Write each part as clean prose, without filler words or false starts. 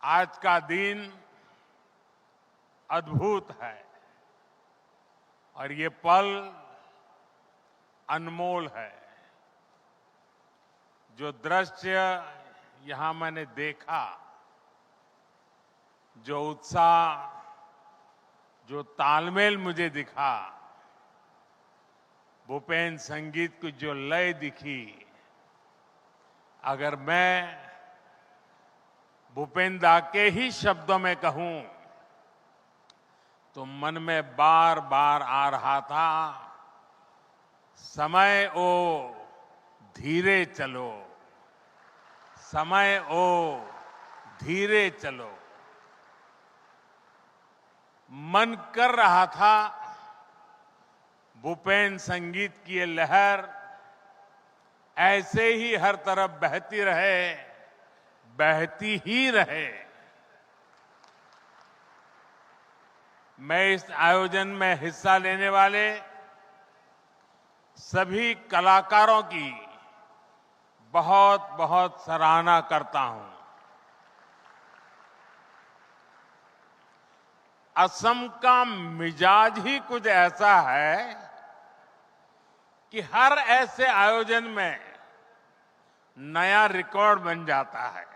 आज का दिन अद्भुत है और ये पल अनमोल है। जो दृश्य यहां मैंने देखा, जो उत्साह, जो तालमेल मुझे दिखा, भूपेन संगीत की जो लय दिखी, अगर मैं भूपेन दा के ही शब्दों में कहूं तो मन में बार बार आ रहा था, समय ओ धीरे चलो, समय ओ धीरे चलो। मन कर रहा था भूपेन संगीत की ये लहर ऐसे ही हर तरफ बहती रहे, बहती ही रहे। मैं इस आयोजन में हिस्सा लेने वाले सभी कलाकारों की बहुत बहुत सराहना करता हूं। असम का मिजाज ही कुछ ऐसा है कि हर ऐसे आयोजन में नया रिकॉर्ड बन जाता है।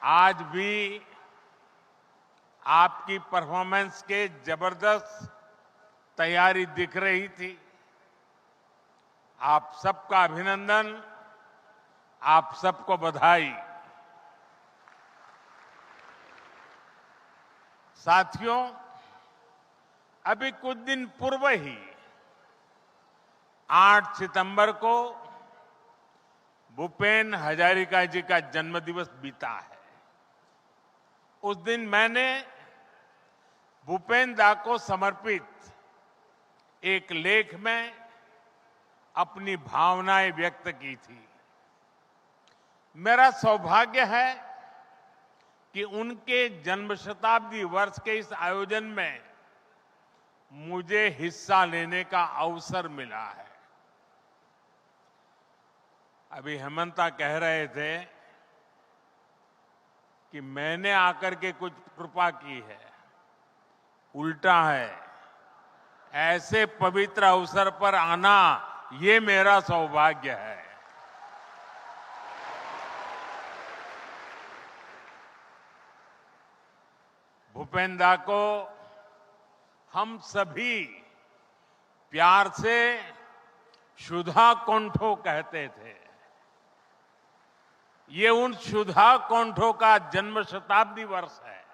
आज भी आपकी परफॉर्मेंस के जबरदस्त तैयारी दिख रही थी। आप सबका अभिनंदन, आप सबको बधाई। साथियों, अभी कुछ दिन पूर्व ही 8 सितंबर को भूपेन हजारिका जी का जन्मदिवस बीता है। उस दिन मैंने भूपेन दा को समर्पित एक लेख में अपनी भावनाएं व्यक्त की थी। मेरा सौभाग्य है कि उनके जन्म शताब्दी वर्ष के इस आयोजन में मुझे हिस्सा लेने का अवसर मिला है। अभी हेमंता कह रहे थे कि मैंने आकर के कुछ कृपा की है। उल्टा है, ऐसे पवित्र अवसर पर आना ये मेरा सौभाग्य है। भूपेन दा को हम सभी प्यार से सुधा कोंठो कहते थे। ये उन सुधा कोंठो का जन्म शताब्दी वर्ष है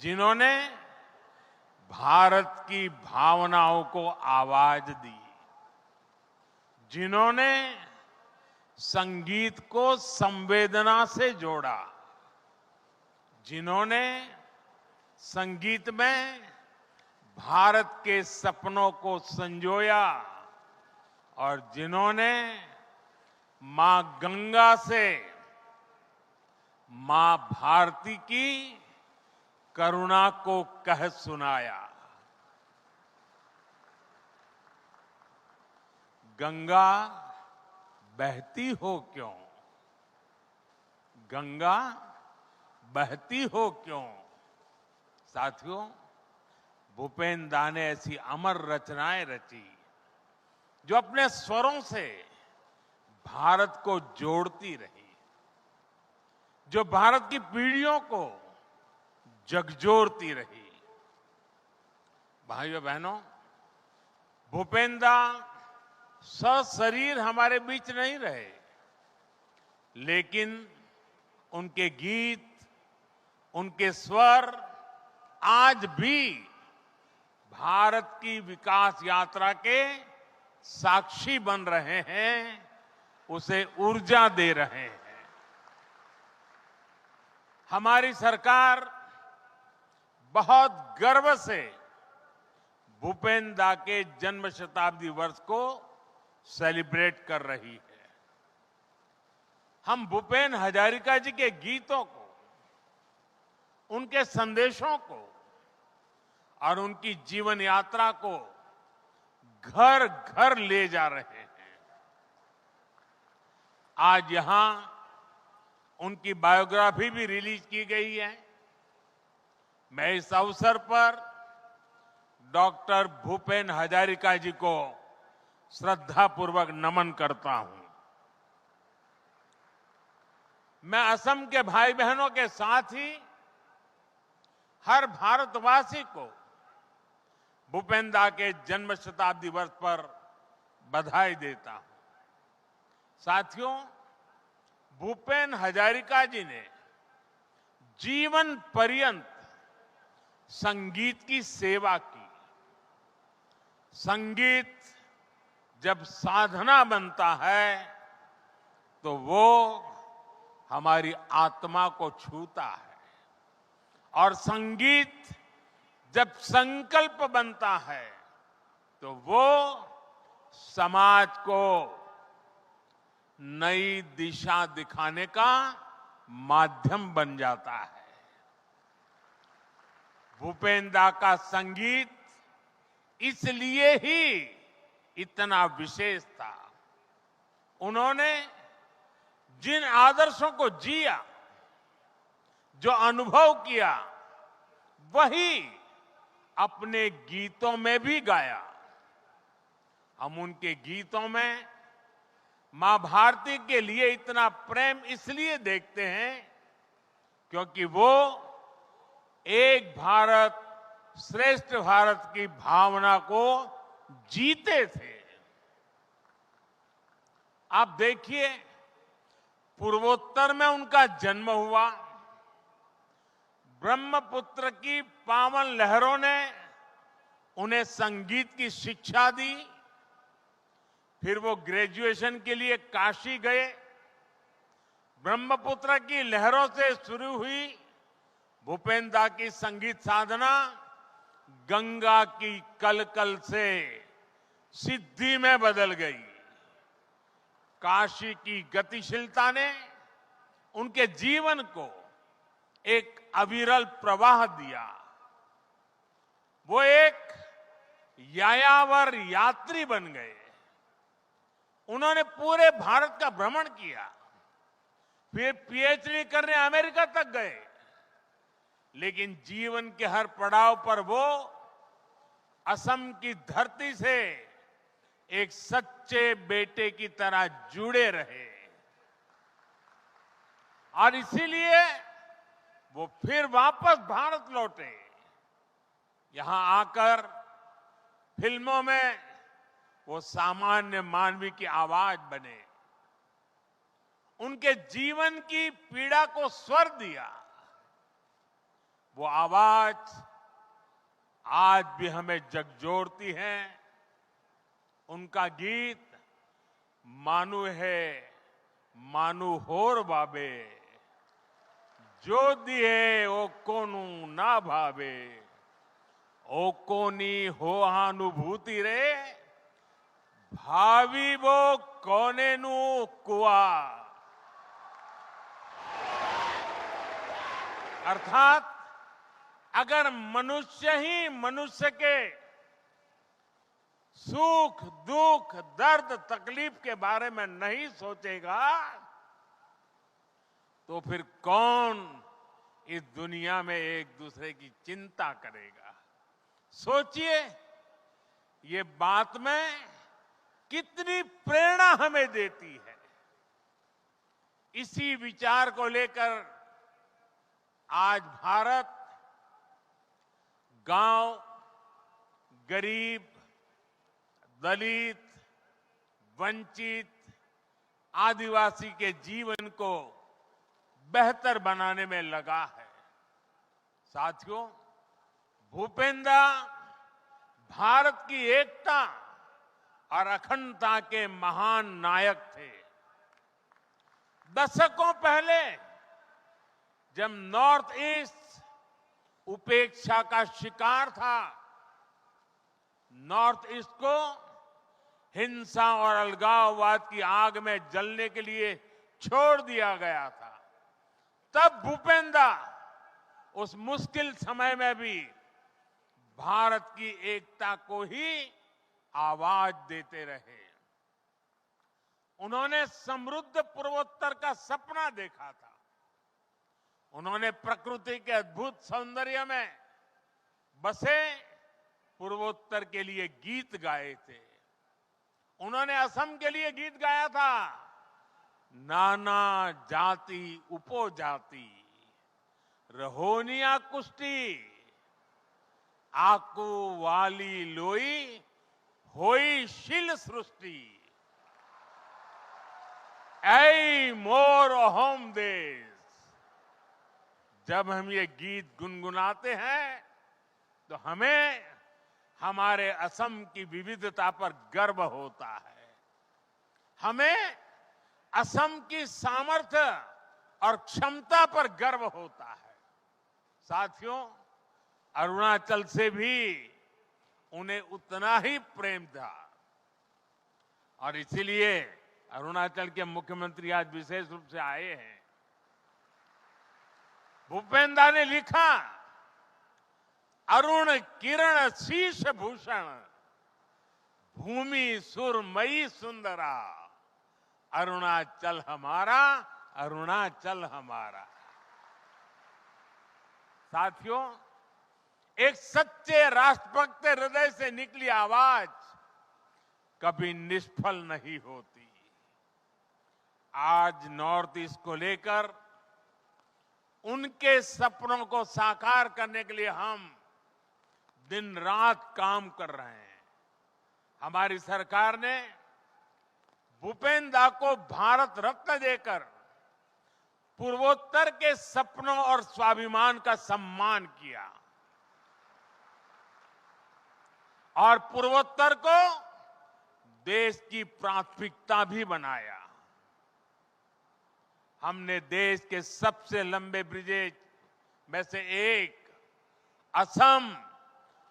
जिन्होंने भारत की भावनाओं को आवाज दी, जिन्होंने संगीत को संवेदना से जोड़ा, जिन्होंने संगीत में भारत के सपनों को संजोया और जिन्होंने मां गंगा से मां भारती की करुणा को कह सुनाया। गंगा बहती हो क्यों, गंगा बहती हो क्यों। साथियों, भूपेन दा ने ऐसी अमर रचनाएं रची जो अपने स्वरों से भारत को जोड़ती रही, जो भारत की पीढ़ियों को झकझोरती रही। भाइयों बहनों, भूपेन दा सशरीर हमारे बीच नहीं रहे, लेकिन उनके गीत, उनके स्वर आज भी भारत की विकास यात्रा के साक्षी बन रहे हैं, उसे ऊर्जा दे रहे हैं। हमारी सरकार बहुत गर्व से भूपेन दा के जन्म शताब्दी वर्ष को सेलिब्रेट कर रही है। हम भूपेन हजारिका जी के गीतों को, उनके संदेशों को और उनकी जीवन यात्रा को घर घर ले जा रहे हैं। आज यहां उनकी बायोग्राफी भी रिलीज की गई है। मैं इस अवसर पर डॉक्टर भूपेन हजारिका जी को श्रद्धापूर्वक नमन करता हूं। मैं असम के भाई बहनों के साथ ही हर भारतवासी को भूपेन दा के जन्म शताब्दी वर्ष पर बधाई देता हूं। साथियों, भूपेन हजारिका जी ने जीवन पर्यंत संगीत की सेवा की। संगीत जब साधना बनता है तो वो हमारी आत्मा को छूता है, और संगीत जब संकल्प बनता है तो वो समाज को नई दिशा दिखाने का माध्यम बन जाता है। भूपेन दा का संगीत इसलिए ही इतना विशेष था। उन्होंने जिन आदर्शों को जिया, जो अनुभव किया, वही अपने गीतों में भी गाया। हम उनके गीतों में मां भारती के लिए इतना प्रेम इसलिए देखते हैं क्योंकि वो एक भारत श्रेष्ठ भारत की भावना को जीते थे। आप देखिए, पूर्वोत्तर में उनका जन्म हुआ। ब्रह्मपुत्र की पावन लहरों ने उन्हें संगीत की शिक्षा दी। फिर वो ग्रेजुएशन के लिए काशी गए। ब्रह्मपुत्र की लहरों से शुरू हुई भूपेन दा की संगीत साधना गंगा की कलकल से सिद्धि में बदल गई। काशी की गतिशीलता ने उनके जीवन को एक अविरल प्रवाह दिया। वो एक यायावर यात्री बन गए। उन्होंने पूरे भारत का भ्रमण किया, फिर पीएचडी करने अमेरिका तक गए। लेकिन जीवन के हर पड़ाव पर वो असम की धरती से एक सच्चे बेटे की तरह जुड़े रहे, और इसीलिए वो फिर वापस भारत लौटे। यहां आकर फिल्मों में वो सामान्य मानवी की आवाज बने। उनके जीवन की पीड़ा को स्वर दिया। वो आवाज आज भी हमें झकझोरती है। उनका गीत मानु है मानु होर बाबे, जो दिए ओ कोनु ना भावे, ओ कोनी हो अनुभूति रे, भावी वो कोने नु कुआ। अर्थात अगर मनुष्य ही मनुष्य के सुख दुख दर्द तकलीफ के बारे में नहीं सोचेगा तो फिर कौन इस दुनिया में एक दूसरे की चिंता करेगा। सोचिए, ये बात में कितनी प्रेरणा हमें देती है। इसी विचार को लेकर आज भारत गांव, गरीब, दलित, वंचित, आदिवासी के जीवन को बेहतर बनाने में लगा है। साथियों, भूपेन दा भारत की एकता और अखंडता के महान नायक थे। दशकों पहले जब नॉर्थ ईस्ट उपेक्षा का शिकार था, नॉर्थ ईस्ट को हिंसा और अलगाववाद की आग में जलने के लिए छोड़ दिया गया था, तब भूपेन दा उस मुश्किल समय में भी भारत की एकता को ही आवाज देते रहे। उन्होंने समृद्ध पूर्वोत्तर का सपना देखा था। उन्होंने प्रकृति के अद्भुत सौंदर्य में बसे पूर्वोत्तर के लिए गीत गाए थे। उन्होंने असम के लिए गीत गाया था, नाना जाति उपजाति रहोनिया कुष्टी आकू वाली लोई होई शिल सृष्टि ऐ मोर अहोम देश। जब हम ये गीत गुनगुनाते हैं तो हमें हमारे असम की विविधता पर गर्व होता है। हमें असम की सामर्थ्य और क्षमता पर गर्व होता है। साथियों, अरुणाचल से भी उन्हें उतना ही प्रेम था और इसीलिए अरुणाचल के मुख्यमंत्री आज विशेष रूप से आए हैं। भूपेंद्र दा ने लिखा, अरुण किरण शीश भूषण भूमि सुरमयी सुंदरा अरुणाचल हमारा, अरुणाचल हमारा। साथियों, एक सच्चे राष्ट्रभक्त हृदय से निकली आवाज कभी निष्फल नहीं होती। आज नॉर्थ ईस्ट को लेकर उनके सपनों को साकार करने के लिए हम दिन रात काम कर रहे हैं। हमारी सरकार ने भूपेंद्र दा को भारत रत्न देकर पूर्वोत्तर के सपनों और स्वाभिमान का सम्मान किया और पूर्वोत्तर को देश की प्राथमिकता भी बनाया। हमने देश के सबसे लंबे ब्रिजेज में से एक असम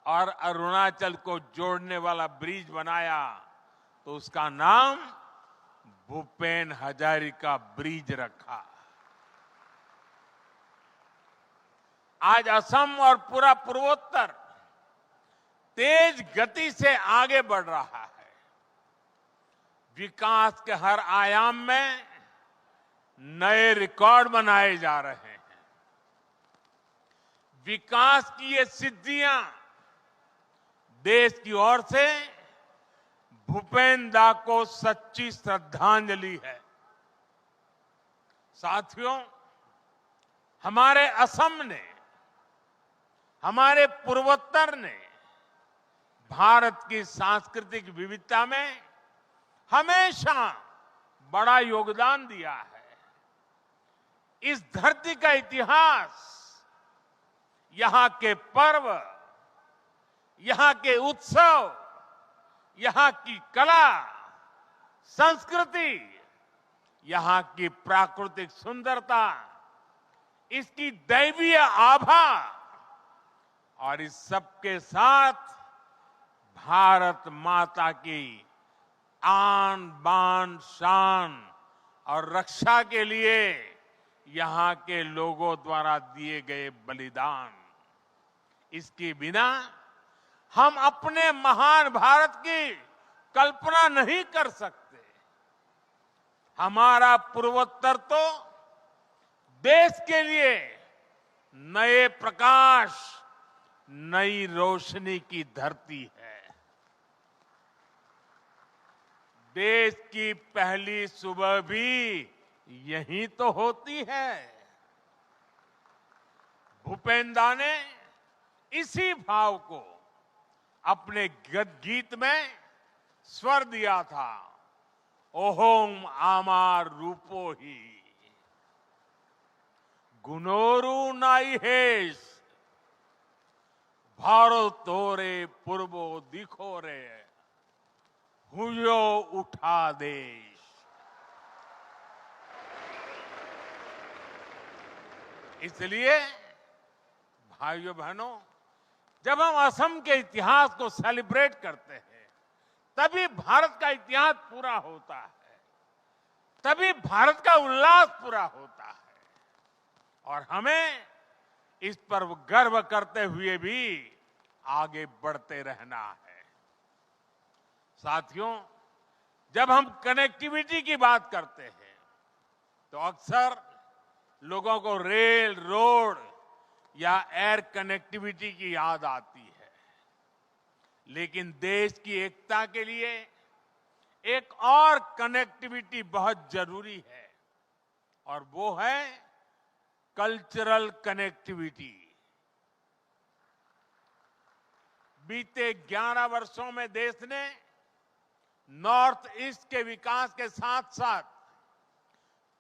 और अरुणाचल को जोड़ने वाला ब्रिज बनाया तो उसका नाम भूपेन हजारिका ब्रिज रखा। आज असम और पूरा पूर्वोत्तर तेज गति से आगे बढ़ रहा है। विकास के हर आयाम में नए रिकॉर्ड बनाए जा रहे हैं। विकास की ये सिद्धियां देश की ओर से भूपेंद्र दा को सच्ची श्रद्धांजलि है। साथियों, हमारे असम ने, हमारे पूर्वोत्तर ने भारत की सांस्कृतिक विविधता में हमेशा बड़ा योगदान दिया है। इस धरती का इतिहास, यहां के पर्व, यहां के उत्सव, यहां की कला, संस्कृति, यहां की प्राकृतिक सुंदरता, इसकी दैवीय आभा और इस सब के साथ भारत माता की आन बान शान और रक्षा के लिए यहां के लोगों द्वारा दिए गए बलिदान, इसके बिना हम अपने महान भारत की कल्पना नहीं कर सकते। हमारा पूर्वोत्तर तो देश के लिए नए प्रकाश, नई रोशनी की धरती है। देश की पहली सुबह भी यही तो होती है। भूपेंद्र दा ने इसी भाव को अपने गीत में स्वर दिया था, ओहोम आमार रूपो ही गुनोरू नाई हेश भारत तोरे पूर्वो दिखो रे हुयो उठा देश। इसलिए भाइयों बहनों, जब हम असम के इतिहास को सेलिब्रेट करते हैं तभी भारत का इतिहास पूरा होता है, तभी भारत का उल्लास पूरा होता है और हमें इस पर गर्व करते हुए भी आगे बढ़ते रहना है। साथियों, जब हम कनेक्टिविटी की बात करते हैं तो अक्सर लोगों को रेल, रोड या एयर कनेक्टिविटी की याद आती है, लेकिन देश की एकता के लिए एक और कनेक्टिविटी बहुत जरूरी है और वो है कल्चरल कनेक्टिविटी। बीते 11 वर्षों में देश ने नॉर्थ ईस्ट के विकास के साथ साथ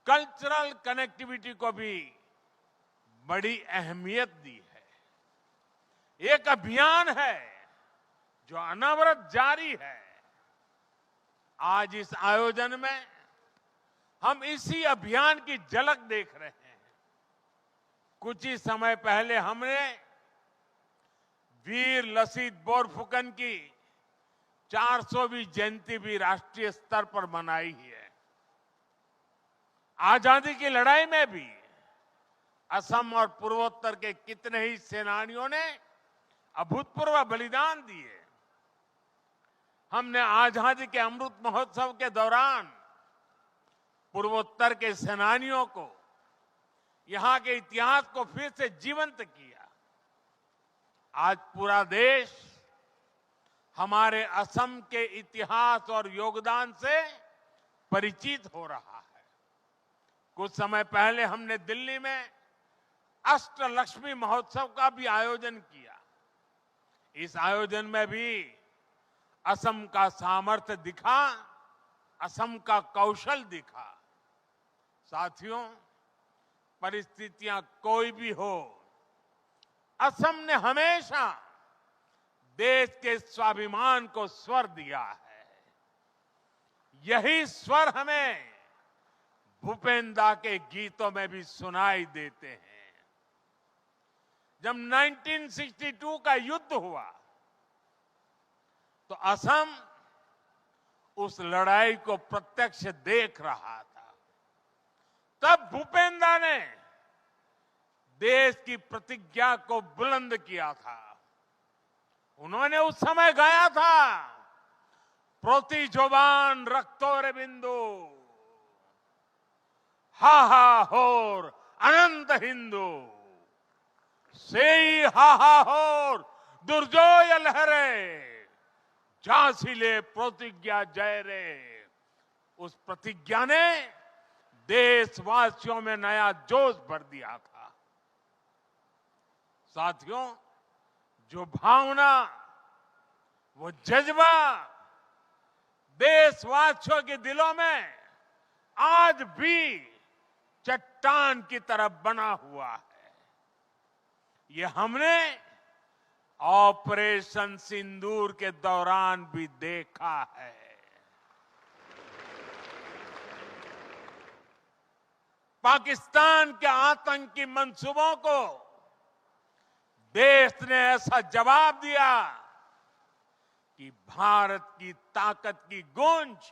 कल्चरल कनेक्टिविटी को भी बड़ी अहमियत दी है। एक अभियान है जो अनवरत जारी है। आज इस आयोजन में हम इसी अभियान की झलक देख रहे हैं। कुछ ही समय पहले हमने वीर लसित बोरफुकन की 400वीं जयंती भी राष्ट्रीय स्तर पर मनाई है। आजादी की लड़ाई में भी असम और पूर्वोत्तर के कितने ही सेनानियों ने अभूतपूर्व बलिदान दिए। हमने आजादी के अमृत महोत्सव के दौरान पूर्वोत्तर के सेनानियों को, यहां के इतिहास को फिर से जीवंत किया। आज पूरा देश हमारे असम के इतिहास और योगदान से परिचित हो रहा है। कुछ समय पहले हमने दिल्ली में अष्टलक्ष्मी महोत्सव का भी आयोजन किया। इस आयोजन में भी असम का सामर्थ्य दिखा, असम का कौशल दिखा। साथियों, परिस्थितियां कोई भी हो, असम ने हमेशा देश के स्वाभिमान को स्वर दिया है। यही स्वर हमें भूपेन दा के गीतों में भी सुनाई देते हैं। जब 1962 का युद्ध हुआ तो असम उस लड़ाई को प्रत्यक्ष देख रहा था। तब भूपेन दा ने देश की प्रतिज्ञा को बुलंद किया था। उन्होंने उस समय गाया था, प्रोति जोबान रक्तोरे बिंदु, हा हा होर अनंत हिंदू, सेई हा हा होर दुर्जोय लहरे, झांसीले प्रतिज्ञा जय रे। उस प्रतिज्ञा ने देशवासियों में नया जोश भर दिया था। साथियों, जो भावना, वो जज्बा देशवासियों के दिलों में आज भी चट्टान की तरह बना हुआ है। ये हमने ऑपरेशन सिंदूर के दौरान भी देखा है। पाकिस्तान के आतंकी मंसूबों को देश ने ऐसा जवाब दिया कि भारत की ताकत की गूंज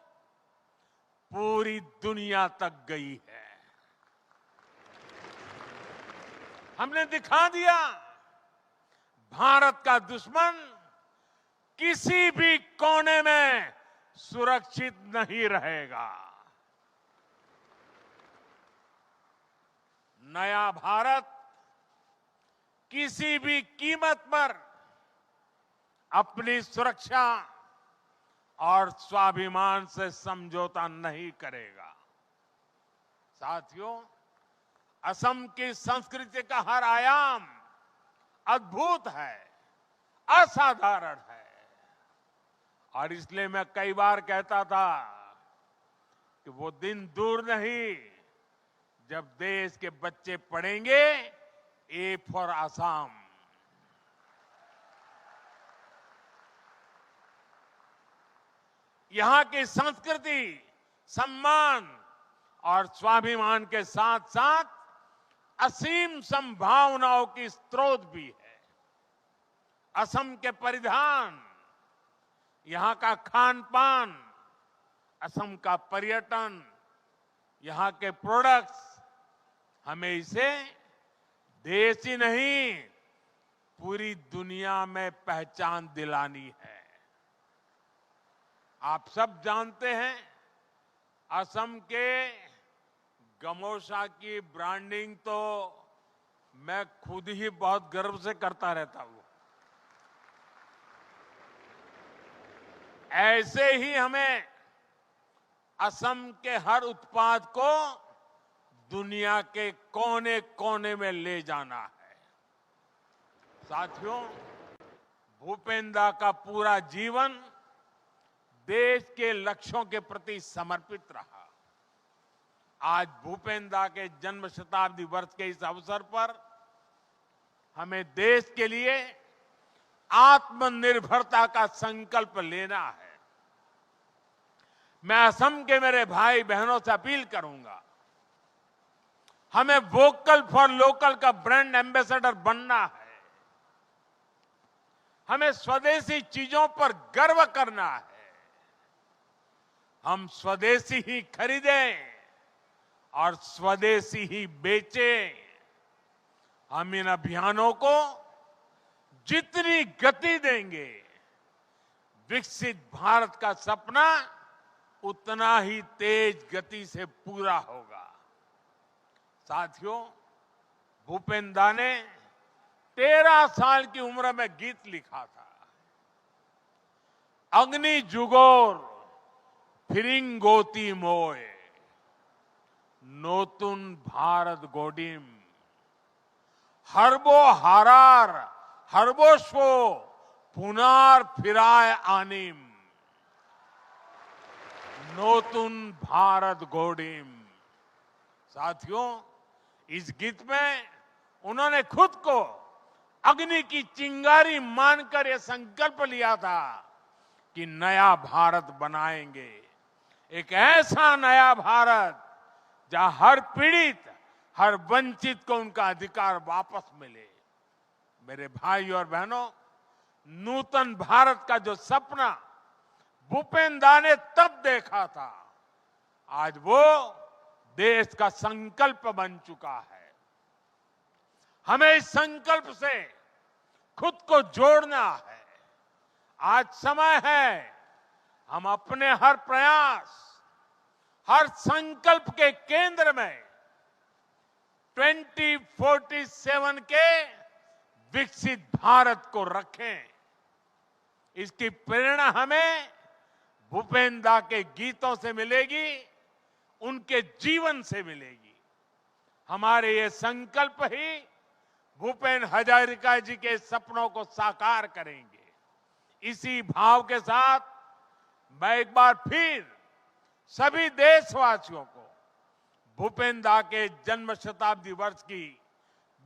पूरी दुनिया तक गई है। हमने दिखा दिया, भारत का दुश्मन किसी भी कोने में सुरक्षित नहीं रहेगा। नया भारत किसी भी कीमत पर अपनी सुरक्षा और स्वाभिमान से समझौता नहीं करेगा। साथियों, असम की संस्कृति का हर आयाम अद्भुत है, असाधारण है। और इसलिए मैं कई बार कहता था कि वो दिन दूर नहीं जब देश के बच्चे पढ़ेंगे ए फॉर असम। यहां की संस्कृति, सम्मान और स्वाभिमान के साथ साथ असीम संभावनाओं की स्रोत भी है। असम के परिधान, यहां का खान पान, असम का पर्यटन, यहां के प्रोडक्ट्स हमें इसे देश ही नहीं पूरी दुनिया में पहचान दिलानी है। आप सब जानते हैं असम के गमोसा की ब्रांडिंग तो मैं खुद ही बहुत गर्व से करता रहता हूं। ऐसे ही हमें असम के हर उत्पाद को दुनिया के कोने कोने में ले जाना है। साथियों, भूपेंद्र का पूरा जीवन देश के लक्ष्यों के प्रति समर्पित रहा। आज भूपेंद्र के जन्म शताब्दी वर्ष के इस अवसर पर हमें देश के लिए आत्मनिर्भरता का संकल्प लेना है। मैं असम के मेरे भाई बहनों से अपील करूंगा, हमें वोकल फॉर लोकल का ब्रांड एम्बेसडर बनना है। हमें स्वदेशी चीजों पर गर्व करना है। हम स्वदेशी ही खरीदें और स्वदेशी ही बेचें। हम इन अभियानों को जितनी गति देंगे, विकसित भारत का सपना उतना ही तेज गति से पूरा होगा। साथियों, भूपेंद्र ने 13 साल की उम्र में गीत लिखा था। अग्नि जुगोर फिरिंगोती मोय नोतुन भारत गोडिम हरबो हारार हरबोश्वो पुनार फिराय आनिम नोतुन भारत गोडिम। साथियों, इस गीत में उन्होंने खुद को अग्नि की चिंगारी मानकर यह संकल्प लिया था कि नया भारत बनाएंगे, एक ऐसा नया भारत जहां हर पीड़ित, हर वंचित को उनका अधिकार वापस मिले। मेरे भाई और बहनों, नूतन भारत का जो सपना भूपेंद्र ने तब देखा था, आज वो देश का संकल्प बन चुका है। हमें इस संकल्प से खुद को जोड़ना है। आज समय है हम अपने हर प्रयास, हर संकल्प के केंद्र में 2047 के विकसित भारत को रखें। इसकी प्रेरणा हमें भूपेंद्र के गीतों से मिलेगी, उनके जीवन से मिलेगी। हमारे ये संकल्प ही भूपेन हजारिका जी के सपनों को साकार करेंगे। इसी भाव के साथ मैं एक बार फिर सभी देशवासियों को भूपेंद्र के जन्म शताब्दी वर्ष की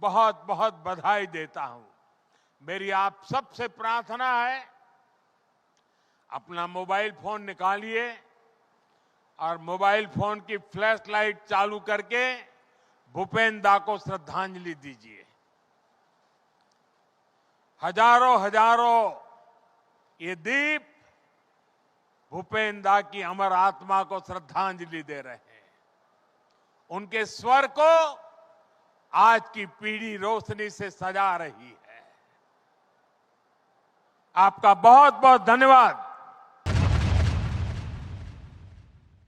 बहुत बहुत बधाई देता हूं। मेरी आप सबसे प्रार्थना है, अपना मोबाइल फोन निकालिए और मोबाइल फोन की फ्लैश लाइट चालू करके भूपेंद्र को श्रद्धांजलि दीजिए। हजारों हजारों ये दीप भूपेंद्र की अमर आत्मा को श्रद्धांजलि दे रहे हैं। उनके स्वर को आज की पीढ़ी रोशनी से सजा रही है। आपका बहुत बहुत धन्यवाद।